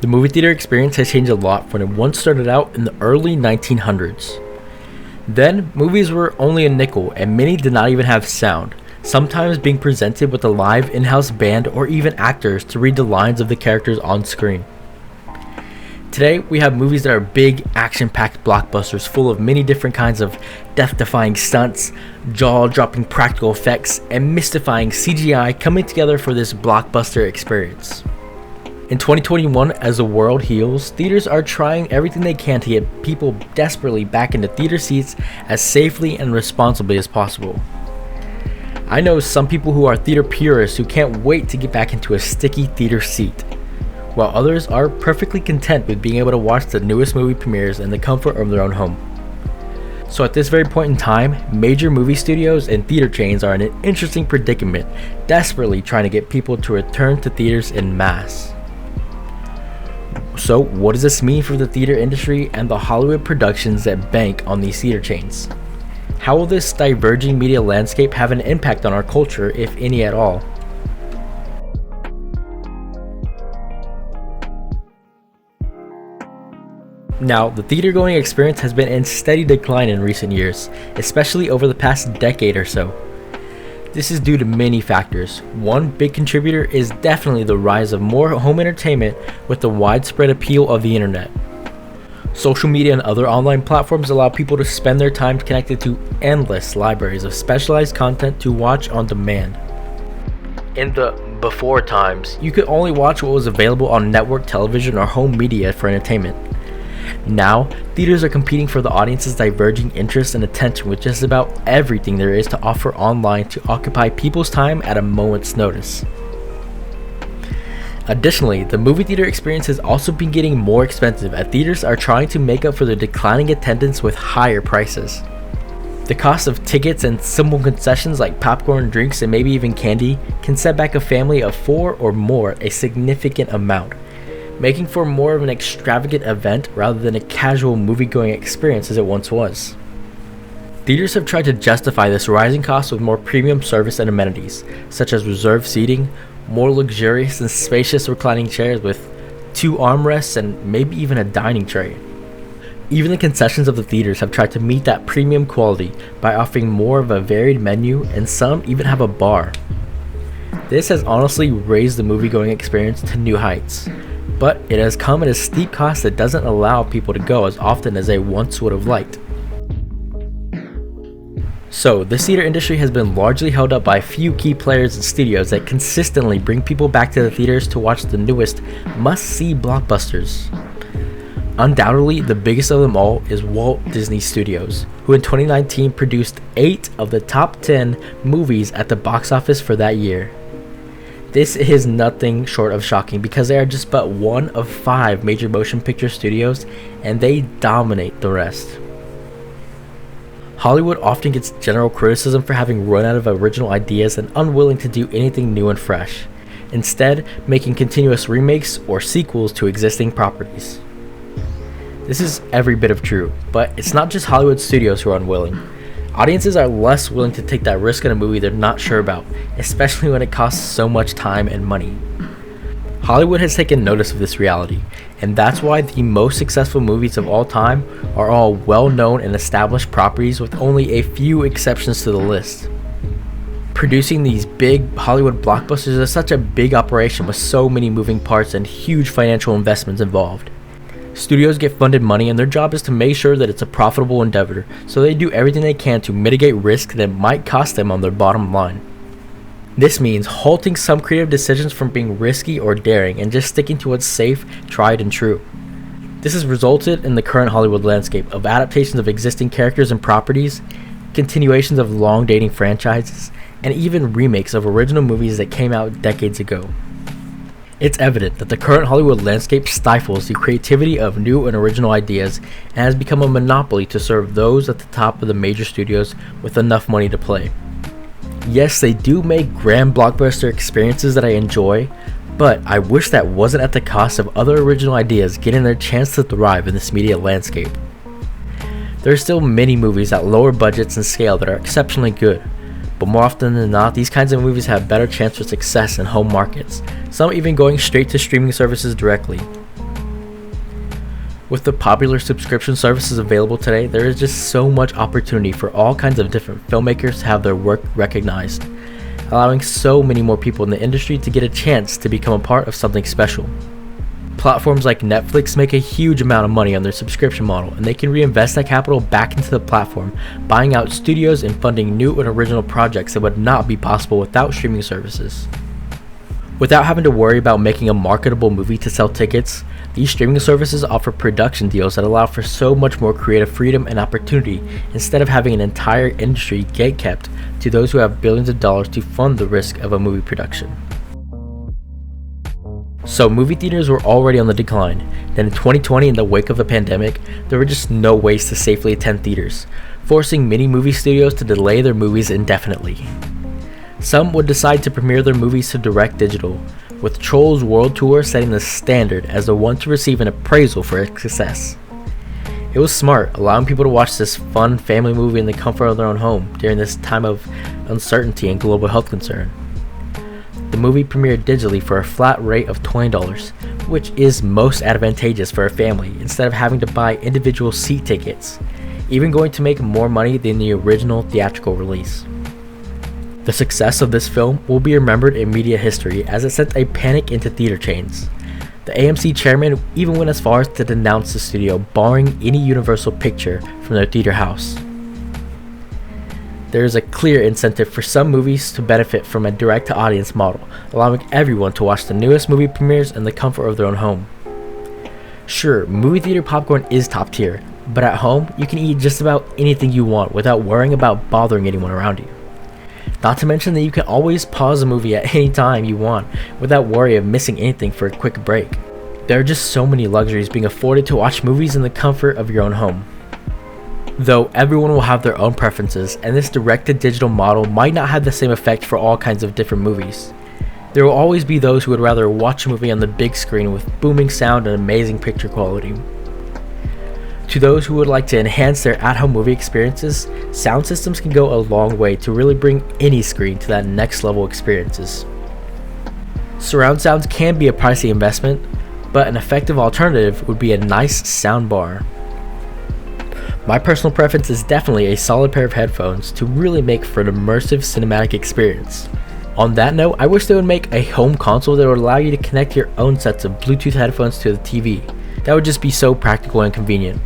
The movie theater experience has changed a lot from when it once started out in the early 1900s. Then, movies were only a nickel and many did not even have sound, sometimes being presented with a live in-house band or even actors to read the lines of the characters on screen. Today, we have movies that are big, action-packed blockbusters full of many different kinds of death-defying stunts, jaw-dropping practical effects, and mystifying CGI coming together for this blockbuster experience. In 2021, as the world heals, theaters are trying everything they can to get people desperately back into theater seats as safely and responsibly as possible. I know some people who are theater purists who can't wait to get back into a sticky theater seat, while others are perfectly content with being able to watch the newest movie premieres in the comfort of their own home. So at this very point in time, major movie studios and theater chains are in an interesting predicament, desperately trying to get people to return to theaters en masse. So what does this mean for the theater industry and the Hollywood productions that bank on these theater chains? How will this diverging media landscape have an impact on our culture, if any at all? Now, the theater-going experience has been in steady decline in recent years, especially over the past decade or so. This is due to many factors. One big contributor is definitely the rise of more home entertainment with the widespread appeal of the internet. Social media and other online platforms allow people to spend their time connected to endless libraries of specialized content to watch on demand. In the before times, you could only watch what was available on network television or home media for entertainment. Now, theaters are competing for the audience's diverging interest and attention with just about everything there is to offer online to occupy people's time at a moment's notice. Additionally, the movie theater experience has also been getting more expensive as theaters are trying to make up for their declining attendance with higher prices. The cost of tickets and simple concessions like popcorn, drinks, and maybe even candy can set back a family of 4 or more a significant amount, making for more of an extravagant event rather than a casual movie-going experience as it once was. Theaters have tried to justify this rising cost with more premium service and amenities, such as reserved seating, more luxurious and spacious reclining chairs with 2 armrests and maybe even a dining tray. Even the concessions of the theaters have tried to meet that premium quality by offering more of a varied menu, and some even have a bar. This has honestly raised the movie-going experience to new heights, but it has come at a steep cost that doesn't allow people to go as often as they once would have liked. So, the theater industry has been largely held up by a few key players and studios that consistently bring people back to the theaters to watch the newest must-see blockbusters. Undoubtedly, the biggest of them all is Walt Disney Studios, who in 2019 produced 8 of the top 10 movies at the box office for that year. This is nothing short of shocking because they are just but one of 5 major motion picture studios and they dominate the rest. Hollywood often gets general criticism for having run out of original ideas and unwilling to do anything new and fresh, instead making continuous remakes or sequels to existing properties. This is every bit of true, but it's not just Hollywood studios who are unwilling. Audiences are less willing to take that risk on a movie they're not sure about, especially when it costs so much time and money. Hollywood has taken notice of this reality, and that's why the most successful movies of all time are all well-known and established properties with only a few exceptions to the list. Producing these big Hollywood blockbusters is such a big operation with so many moving parts and huge financial investments involved. Studios get funded money and their job is to make sure that it's a profitable endeavor, so they do everything they can to mitigate risk that might cost them on their bottom line. This means halting some creative decisions from being risky or daring and just sticking to what's safe, tried, and true. This has resulted in the current Hollywood landscape of adaptations of existing characters and properties, continuations of long-dating franchises, and even remakes of original movies that came out decades ago. It's evident that the current Hollywood landscape stifles the creativity of new and original ideas and has become a monopoly to serve those at the top of the major studios with enough money to play. Yes, they do make grand blockbuster experiences that I enjoy, but I wish that wasn't at the cost of other original ideas getting their chance to thrive in this media landscape. There are still many movies at lower budgets and scale that are exceptionally good, but more often than not, these kinds of movies have better chance for success in home markets, some even going straight to streaming services directly. With the popular subscription services available today, there is just so much opportunity for all kinds of different filmmakers to have their work recognized, allowing so many more people in the industry to get a chance to become a part of something special. Platforms like Netflix make a huge amount of money on their subscription model, and they can reinvest that capital back into the platform, buying out studios and funding new and original projects that would not be possible without streaming services. Without having to worry about making a marketable movie to sell tickets, these streaming services offer production deals that allow for so much more creative freedom and opportunity instead of having an entire industry gatekept to those who have billions of dollars to fund the risk of a movie production. So movie theaters were already on the decline. Then in 2020, in the wake of the pandemic, there were just no ways to safely attend theaters, forcing many movie studios to delay their movies indefinitely. Some would decide to premiere their movies to direct digital, with Trolls World Tour setting the standard as the one to receive an appraisal for its success. It was smart, allowing people to watch this fun family movie in the comfort of their own home during this time of uncertainty and global health concern. The movie premiered digitally for a flat rate of $20, which is most advantageous for a family instead of having to buy individual seat tickets, even going to make more money than the original theatrical release. The success of this film will be remembered in media history as it sent a panic into theater chains. The AMC chairman even went as far as to denounce the studio barring any Universal picture from their theater house. There is a clear incentive for some movies to benefit from a direct-to-audience model, allowing everyone to watch the newest movie premieres in the comfort of their own home. Sure, movie theater popcorn is top tier, but at home, you can eat just about anything you want without worrying about bothering anyone around you. Not to mention that you can always pause a movie at any time you want without worry of missing anything for a quick break. There are just so many luxuries being afforded to watch movies in the comfort of your own home. Though everyone will have their own preferences, and this direct-to-digital model might not have the same effect for all kinds of different movies. There will always be those who would rather watch a movie on the big screen with booming sound and amazing picture quality. To those who would like to enhance their at-home movie experiences, sound systems can go a long way to really bring any screen to that next level experiences. Surround sounds can be a pricey investment, but an effective alternative would be a nice sound bar. My personal preference is definitely a solid pair of headphones to really make for an immersive cinematic experience. On that note, I wish they would make a home console that would allow you to connect your own sets of Bluetooth headphones to the TV. That would just be so practical and convenient.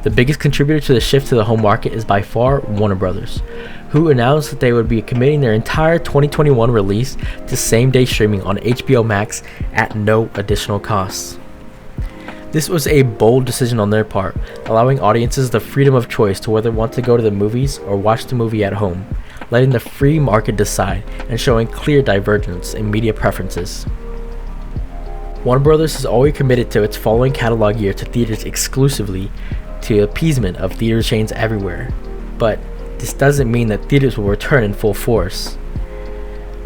The biggest contributor to the shift to the home market is by far Warner Bros., who announced that they would be committing their entire 2021 release to same-day streaming on HBO Max at no additional costs. This was a bold decision on their part, allowing audiences the freedom of choice to whether want to go to the movies or watch the movie at home, letting the free market decide and showing clear divergence in media preferences. Warner Bros. Has always committed to its following catalog year to theaters exclusively to appeasement of theater chains everywhere, but this doesn't mean that theaters will return in full force.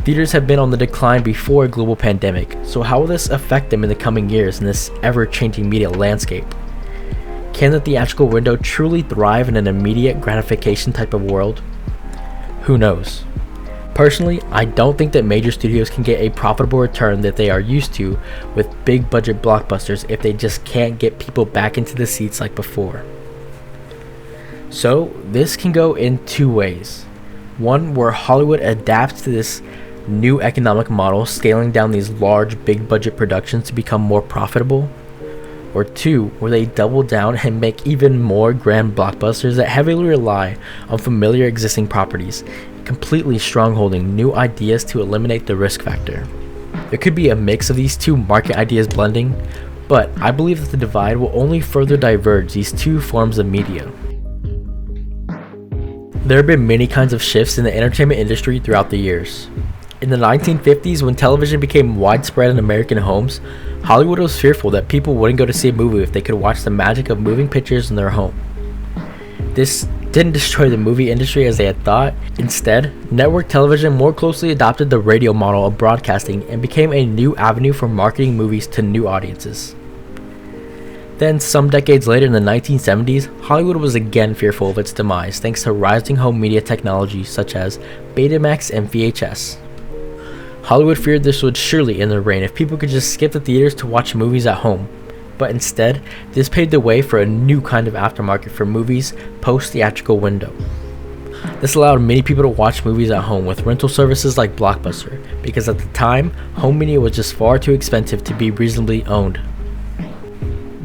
Theaters have been on the decline before a global pandemic, so how will this affect them in the coming years in this ever-changing media landscape? Can the theatrical window truly thrive in an immediate gratification type of world? Who knows? Personally, I don't think that major studios can get a profitable return that they are used to with big budget blockbusters if they just can't get people back into the seats like before. So this can go in two ways. One, where Hollywood adapts to this new economic model, scaling down these large big budget productions to become more profitable. Or two, where they double down and make even more grand blockbusters that heavily rely on familiar existing properties, completely strongholding new ideas to eliminate the risk factor. There could be a mix of these two market ideas blending, but I believe that the divide will only further diverge these two forms of media. There have been many kinds of shifts in the entertainment industry throughout the years. In the 1950s, when television became widespread in American homes, Hollywood was fearful that people wouldn't go to see a movie if they could watch the magic of moving pictures in their home. This didn't destroy the movie industry as they had thought. Instead, network television more closely adopted the radio model of broadcasting and became a new avenue for marketing movies to new audiences. Then, some decades later in the 1970s, Hollywood was again fearful of its demise thanks to rising home media technology such as Betamax and VHS. Hollywood feared this would surely end their reign if people could just skip the theaters to watch movies at home. But instead, this paved the way for a new kind of aftermarket for movies post-theatrical window. This allowed many people to watch movies at home with rental services like Blockbuster, because at the time, home media was just far too expensive to be reasonably owned.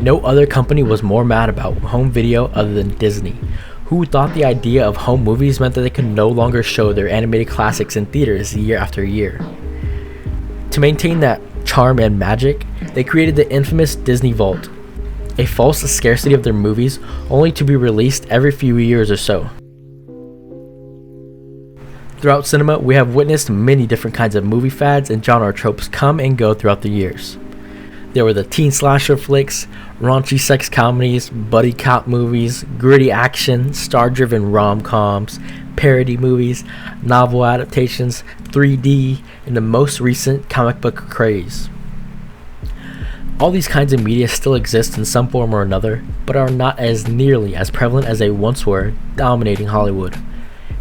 No other company was more mad about home video other than Disney, who thought the idea of home movies meant that they could no longer show their animated classics in theaters year after year. To maintain that charm and magic, they created the infamous Disney Vault, a false scarcity of their movies only to be released every few years or so. Throughout cinema, we have witnessed many different kinds of movie fads and genre tropes come and go throughout the years. There were the teen slasher flicks, raunchy sex comedies, buddy cop movies, gritty action, star-driven rom-coms, parody movies, novel adaptations, 3D, and the most recent comic book craze. All these kinds of media still exist in some form or another, but are not as nearly as prevalent as they once were, dominating Hollywood.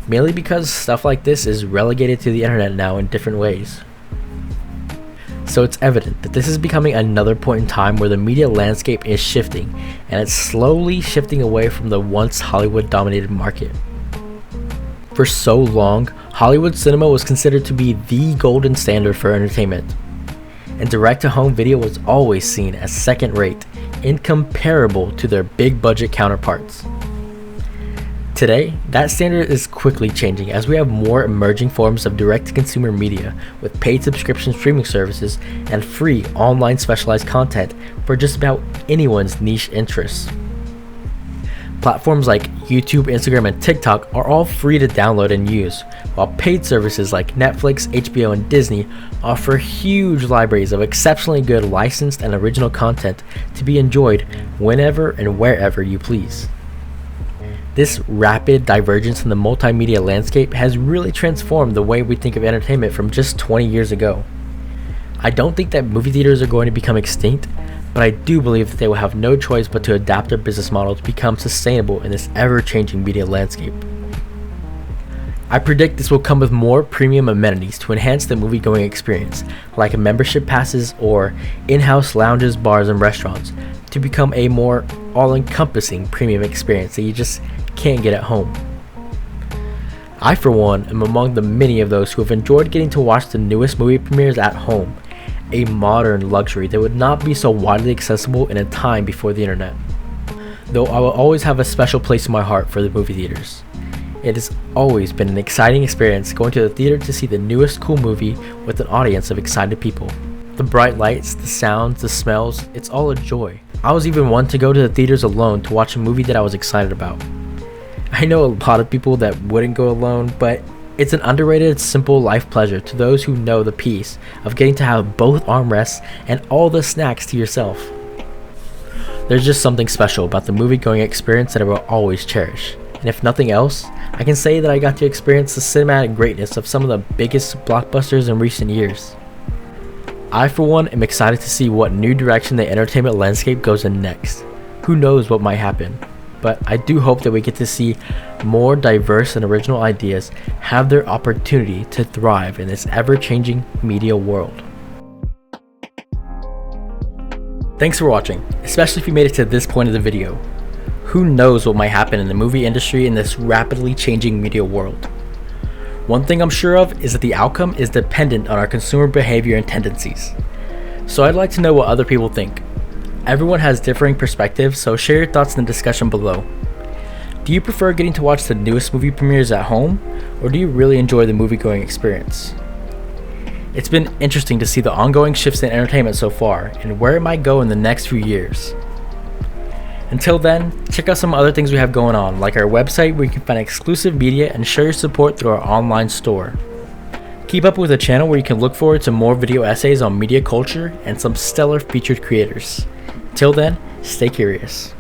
Mainly because stuff like this is relegated to the internet now in different ways. So it's evident that this is becoming another point in time where the media landscape is shifting, and it's slowly shifting away from the once Hollywood-dominated market. For so long, Hollywood cinema was considered to be the golden standard for entertainment, and direct-to-home video was always seen as second-rate, incomparable to their big-budget counterparts. Today, that standard is quickly changing as we have more emerging forms of direct-to-consumer media with paid subscription streaming services and free online specialized content for just about anyone's niche interests. Platforms like YouTube, Instagram, and TikTok are all free to download and use, while paid services like Netflix, HBO, and Disney offer huge libraries of exceptionally good licensed and original content to be enjoyed whenever and wherever you please. This rapid divergence in the multimedia landscape has really transformed the way we think of entertainment from just 20 years ago. I don't think that movie theaters are going to become extinct, but I do believe that they will have no choice but to adapt their business model to become sustainable in this ever-changing media landscape. I predict this will come with more premium amenities to enhance the movie-going experience, like membership passes or in-house lounges, bars, and restaurants, to become a more all-encompassing premium experience that you just can't get at home. I, for one, am among the many of those who have enjoyed getting to watch the newest movie premieres at home, a modern luxury that would not be so widely accessible in a time before the internet. Though I will always have a special place in my heart for the movie theaters. It has always been an exciting experience going to the theater to see the newest cool movie with an audience of excited people. The bright lights, the sounds, the smells, it's all a joy. I was even one to go to the theaters alone to watch a movie that I was excited about. I know a lot of people that wouldn't go alone, but it's an underrated, simple life pleasure to those who know the peace of getting to have both armrests and all the snacks to yourself. There's just something special about the movie-going experience that I will always cherish. And if nothing else, I can say that I got to experience the cinematic greatness of some of the biggest blockbusters in recent years. I, for one, am excited to see what new direction the entertainment landscape goes in next. Who knows what might happen? But I do hope that we get to see more diverse and original ideas have their opportunity to thrive in this ever-changing media world. Thanks for watching, especially if you made it to this point of the video. Who knows what might happen in the movie industry in this rapidly changing media world? One thing I'm sure of is that the outcome is dependent on our consumer behavior and tendencies. So I'd like to know what other people think. Everyone has differing perspectives, so share your thoughts in the discussion below. Do you prefer getting to watch the newest movie premieres at home, or do you really enjoy the movie-going experience? It's been interesting to see the ongoing shifts in entertainment so far, and where it might go in the next few years. Until then, check out some other things we have going on, like our website where you can find exclusive media and show your support through our online store. Keep up with the channel where you can look forward to more video essays on media culture and some stellar featured creators. Till then, stay curious.